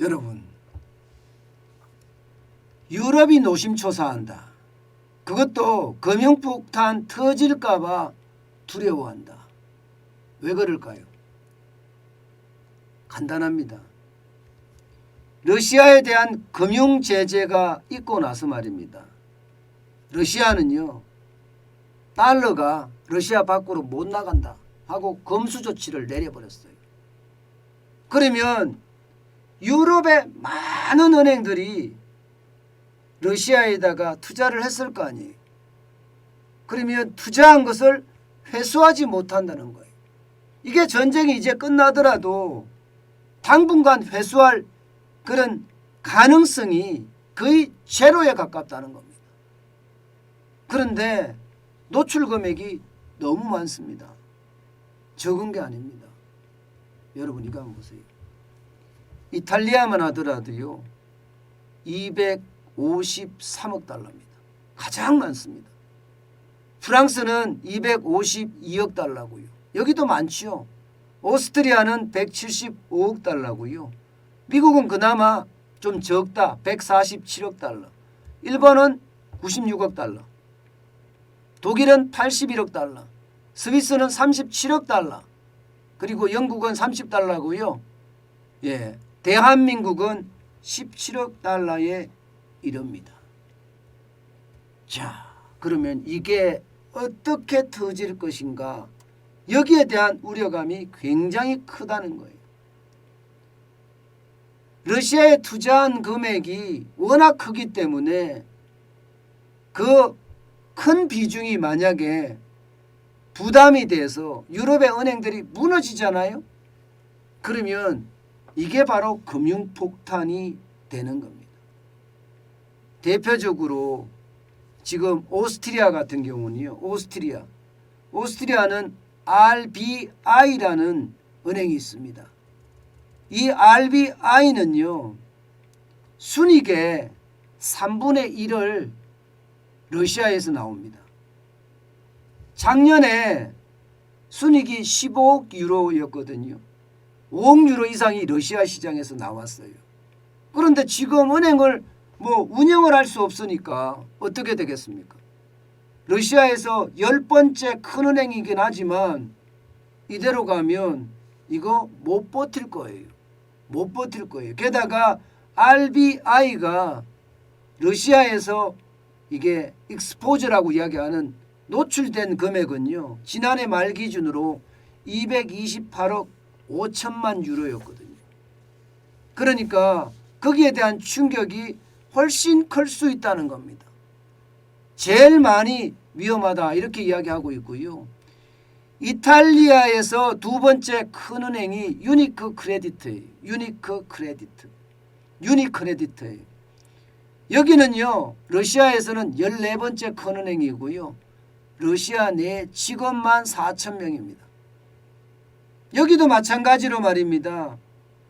여러분, 유럽이 노심초사한다. 그것도 금융폭탄 터질까봐 두려워한다. 왜 그럴까요? 간단합니다. 러시아에 대한 금융 제재가 있고 나서 말입니다. 러시아는요, 달러가 러시아 밖으로 못 나간다 하고 검수 조치를 내려버렸어요. 그러면 유럽의 많은 은행들이 러시아에다가 투자를 했을 거 아니에요. 그러면 투자한 것을 회수하지 못한다는 거예요. 이게 전쟁이 이제 끝나더라도 당분간 회수할 그런 가능성이 거의 제로에 가깝다는 겁니다. 그런데 노출 금액이 너무 많습니다. 적은 게 아닙니다. 여러분 이거 한번 보세요. 이탈리아만 하더라도요 253억 달러입니다. 가장 많습니다. 프랑스는 252억 달러고요. 여기도 많죠. 오스트리아는 175억 달러고요. 미국은 그나마 좀 적다. 147억 달러. 일본은 96억 달러. 독일은 81억 달러. 스위스는 37억 달러. 그리고 영국은 30달러고요. 예, 대한민국은 17억 달러에 이릅니다. 자, 그러면 이게 어떻게 터질 것인가? 여기에 대한 우려감이 굉장히 크다는 거예요. 러시아에 투자한 금액이 워낙 크기 때문에 그 큰 비중이 만약에 부담이 돼서 유럽의 은행들이 무너지잖아요. 그러면 이게 바로 금융폭탄이 되는 겁니다. 대표적으로 지금 오스트리아 같은 경우는요. 오스트리아는 RBI라는 은행이 있습니다. 이 RBI는요. 순이익의 3분의 1을 러시아에서 나옵니다. 작년에 순이익이 15억 유로였거든요. 5억 유로 이상이 러시아 시장에서 나왔어요. 그런데 지금 은행을 운영을 할 수 없으니까 어떻게 되겠습니까? 러시아에서 10번째 큰 은행이긴 하지만 이대로 가면 이거 못 버틸 거예요. 못 버틸 거예요. 게다가 RBI가 러시아에서 이게 익스포저라고 이야기하는 노출된 금액은요. 지난해 말 기준으로 228억 5천만 유로였거든요. 그러니까 거기에 대한 충격이 훨씬 클 수 있다는 겁니다. 제일 많이 위험하다 이렇게 이야기하고 있고요. 이탈리아에서 두 번째 큰 은행이 유니크레디트예요. 유니크레디트예요. 여기는요. 러시아에서는 14번째 큰 은행이고요. 러시아 내 직원만 4,000명입니다. 여기도 마찬가지로 말입니다.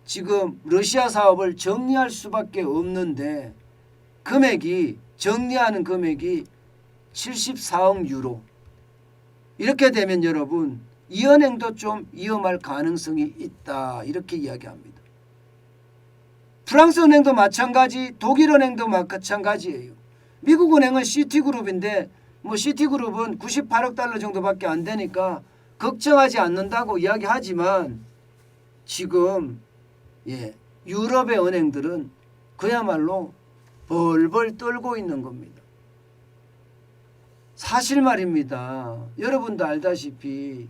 지금 러시아 사업을 정리할 수밖에 없는데 정리하는 금액이 74억 유로. 이렇게 되면 여러분 이 은행도 좀 위험할 가능성이 있다 이렇게 이야기합니다. 프랑스 은행도 마찬가지, 독일 은행도 마찬가지예요. 미국 은행은 시티그룹인데 시티그룹은 98억 달러 정도밖에 안 되니까 걱정하지 않는다고 이야기하지만 지금 유럽의 은행들은 그야말로 벌벌 떨고 있는 겁니다. 사실 말입니다. 여러분도 알다시피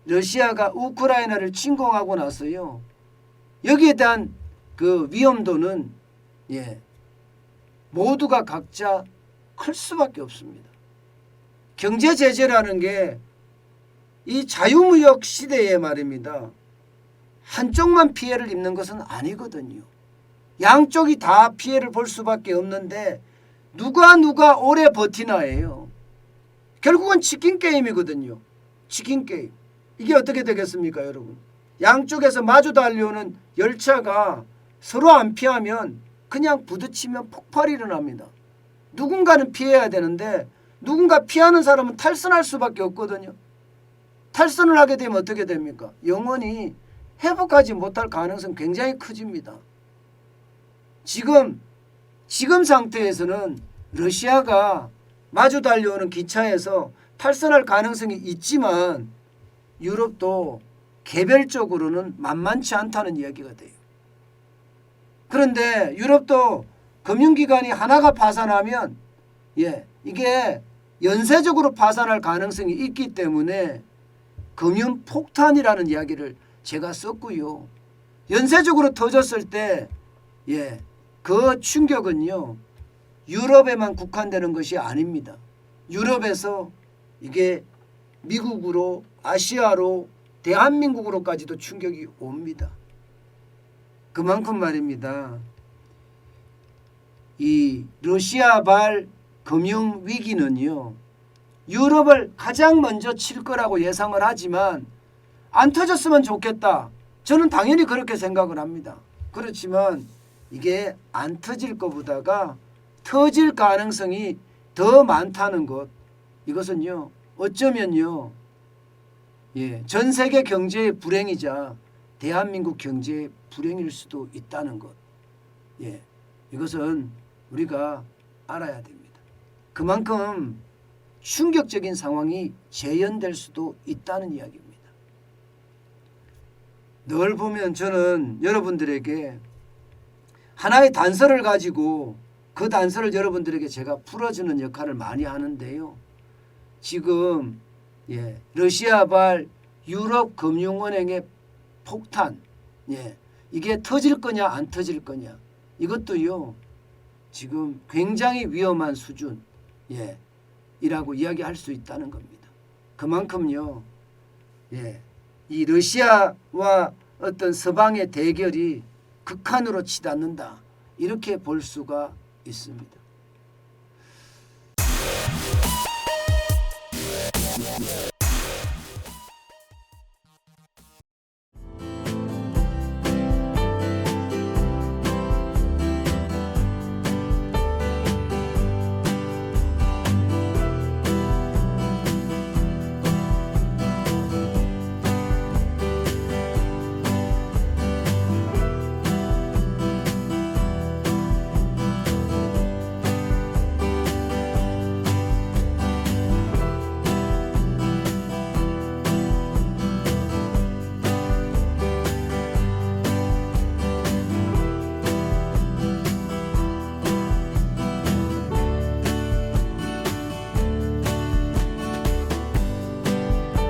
러시아가 우크라이나를 침공하고 나서요. 여기에 대한 그 위험도는 모두가 각자 클 수밖에 없습니다. 경제 제재라는 게 이 자유무역 시대에 말입니다. 한쪽만 피해를 입는 것은 아니거든요. 양쪽이 다 피해를 볼 수밖에 없는데 누가 오래 버티나예요. 결국은 치킨 게임이거든요. 치킨 게임. 이게 어떻게 되겠습니까, 여러분? 양쪽에서 마주 달려오는 열차가 서로 안 피하면 그냥 부딪히면 폭발이 일어납니다. 누군가는 피해야 되는데 누군가 피하는 사람은 탈선할 수밖에 없거든요. 탈선을 하게 되면 어떻게 됩니까? 영원히 회복하지 못할 가능성 굉장히 커집니다. 지금 상태에서는 러시아가 마주 달려오는 기차에서 탈선할 가능성이 있지만 유럽도 개별적으로는 만만치 않다는 이야기가 돼요. 그런데 유럽도 금융기관이 하나가 파산하면 이게 연쇄적으로 파산할 가능성이 있기 때문에 금융폭탄이라는 이야기를 제가 썼고요. 연쇄적으로 터졌을 때 그 충격은요 유럽에만 국한되는 것이 아닙니다. 유럽에서 이게 미국으로 아시아로 대한민국으로까지도 충격이 옵니다. 그만큼 말입니다. 이 러시아발 금융위기는요 유럽을 가장 먼저 칠 거라고 예상을 하지만 안 터졌으면 좋겠다. 저는 당연히 그렇게 생각을 합니다. 그렇지만 이게 안 터질 것보다가 터질 가능성이 더 많다는 것, 이것은요 어쩌면요 전 세계 경제의 불행이자 대한민국 경제의 불행일 수도 있다는 것, 이것은 우리가 알아야 됩니다. 그만큼 충격적인 상황이 재현될 수도 있다는 이야기입니다. 늘 보면 저는 여러분들에게 하나의 단서를 가지고 그 단서를 여러분들에게 제가 풀어주는 역할을 많이 하는데요. 지금 러시아발 유럽 금융은행의 폭탄, 이게 터질 거냐 안 터질 거냐, 이것도요 지금 굉장히 위험한 수준 이라고 이야기할 수 있다는 겁니다. 그만큼요 이 러시아와 어떤 서방의 대결이 극한으로 치닫는다, 이렇게 볼 수가 있습니다.